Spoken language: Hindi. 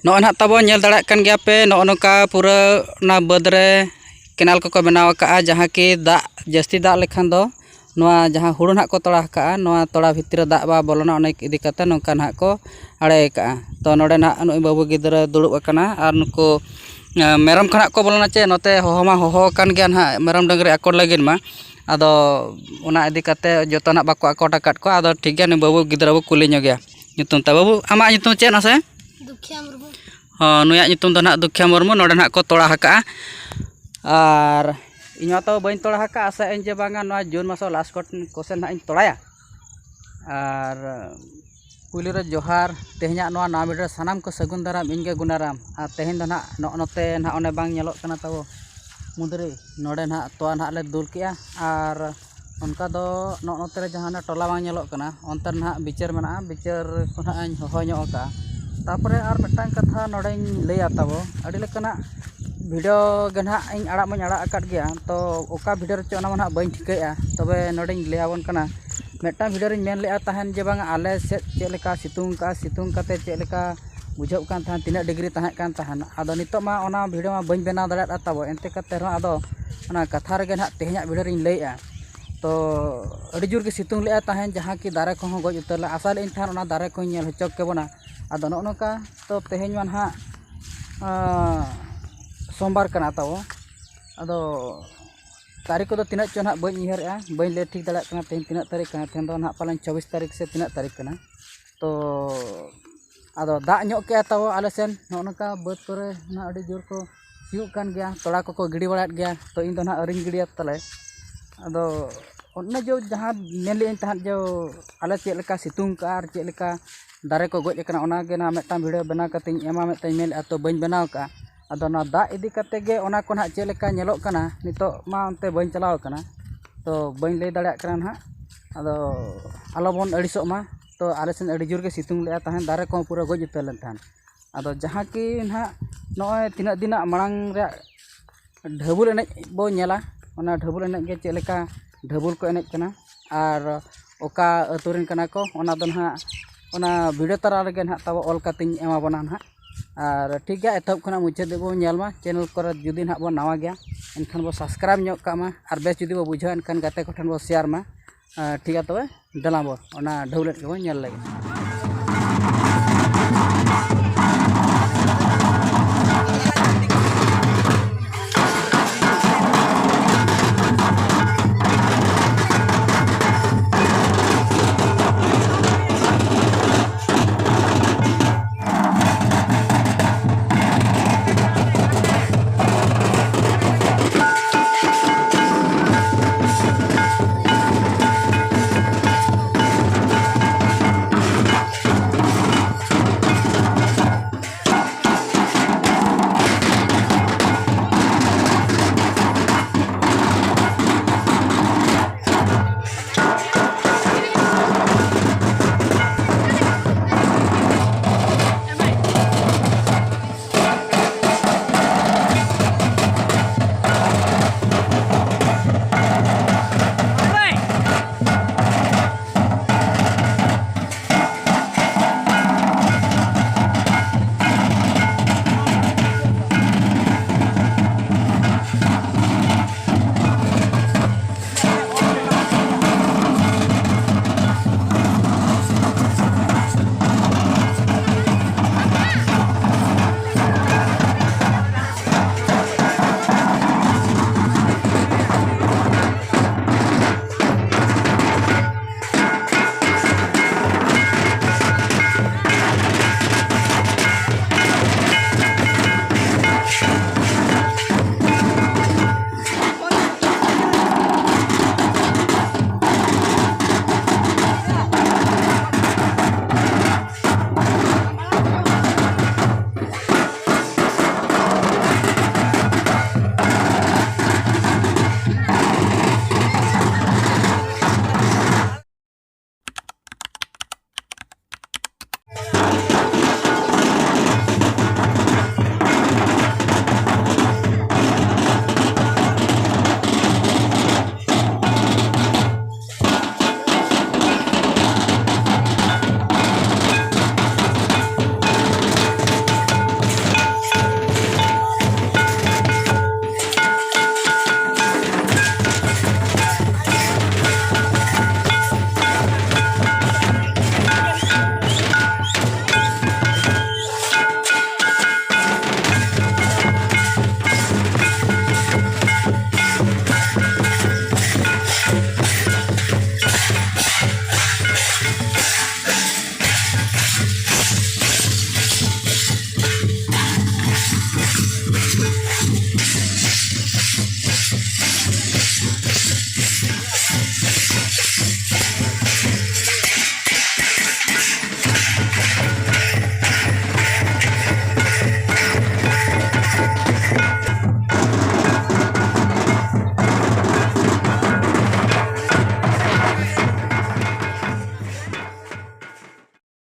नॉन हाथ तब नेल दाड़ा कान गया पे नॉ नोका पूरा ना बद रे केनाल को बनाव का जहाँ की दाग जास्ती दाग लेखान दो नोआ जहाँ हुड़ू ना को तोड़ा का नोआ तोड़ा भितर दाग बा बोलना अनेक इदी कते नोका ना को आड़े का तो नोडे ना नुई बाबू गिद्रा दुड़ुब अकना आर नुको मेरम खना को बोलना चे नोते होमा होहो कान गया ना मेरम डंगरी अकोड लगिन मा आदो ओना इदी कते जतो ना बाको अकोड अकाट को आदो ठीक गया नु बाबू गिद्रा बो कुली ᱧᱚᱜ गया ᱧᱩᱛᱩᱢ ता बाबू आमा ᱧᱩᱛᱩᱢ चे ना से दुखिया मुर्मू नुया ᱧᱩᱛᱩᱢ दो ना दुखिया मुर्मू नोडे ना को तोड़ा हका आर इन तो बी तोड़ा हका आशा इन जे बांगा नोआ जून मासो लास्ट कोसे ना इन तोड़ाया आर पुली रे जोहार तेहना नोआ ना वीडियो सानाम को सगुन दाराम इनगे गुनाराम आ तेहन दो ना नोते ना ओने बांग नेलोक कना ताबो मुदरी नोडे ना तोआ ना ले दुल किया आर उनका दो नोते रे जहां टोला बांग नेलोक कना ओंतर ना बिचार मेना बिचार को ना इन होहो ᱧᱚᱜ का तापरे आर मिटांग कथा नोडे लैया ताबो अडी लेकना वीडियो गे ना इन आड़ा मई आड़ा अकाट गया तो ओका वीडियो रे चोना ना बई ठिकाया तबे नोडे लैयावन कना मिटांग वीडियो रे मेन लेया तहन जे बांग आले से चेलेका सितुंग काते चेलेका बुझाव कान तहन तीना डिग्री तहन कान तहन आदो नितो मा ओना वीडियो मा बई बेना दाड़ा ताबो एंते कते रो आदो ओना कथा रे गे ना तेहना वीडियो रे लैया तो अड़ी जोर के सितुंग लेया तहन जहां की दारे को गज उतरला आशा ले तहन ओना दारे को नेल हचक के बना आदो नोका तो तेहन मान हा सोमवार कना ताबो आदो तारीख को तीना चो ना बी उहरा बी ले ठीक दाड़ा तेहन तीना तारीख कना तेहन दो ना पालन 24 तारीख से तीना तारीख कना तो आदो दाग ᱧᱚᱜ के ताबो आले सेन नोका बद करे ना अड़ी जोर को सियुग कान गया तोड़ा को गिड़ी बड़ात गया तो इन दो ना अरिंग गिड़िया तले आदो ओने जो जहां नेले तहन जो आले चेक लेका सितुंग का आर चेक लेका दारे को गज कना ओना गे ना मिटां वीडियो बना कते एमा मिटां मेल तो बई बनाव का आदो ना दाग इदी कते गे ओना को ना चेक लेका नेलोक कना नितो मा अंते बई चलाव कना तो बई लay दाड़ा कना ना आदो आलो बोन अड़िसो मा तो आले सेन अड़ी जोर के सितुंग ले तहन दारे को पूरा गज उतर लेन तहन आदो जहां की ना नोय तीना दिना मांग रे ढाबुल एनेज बो नेला ओना ढाबुल एनेज गे चेक लेका ढाबुल को एनेज कना आर ओका अतुरिन कना को ओना दो ना ओना वीडियो तारा रे ना तब ऑल कतिन एमा बना ना और ठीक गया एतहब खना मुचाद देबो नेलमा चैनल करे जुदी ना बो नवा गया एनखान बो सब्सक्राइब ᱧᱚᱜ कामा और बेस जुदी बो बुझाव एनखान गाते को ठन बो शेयर मा ठीक है तबे दला बो ओना ढौलेट के बो नेल लगे।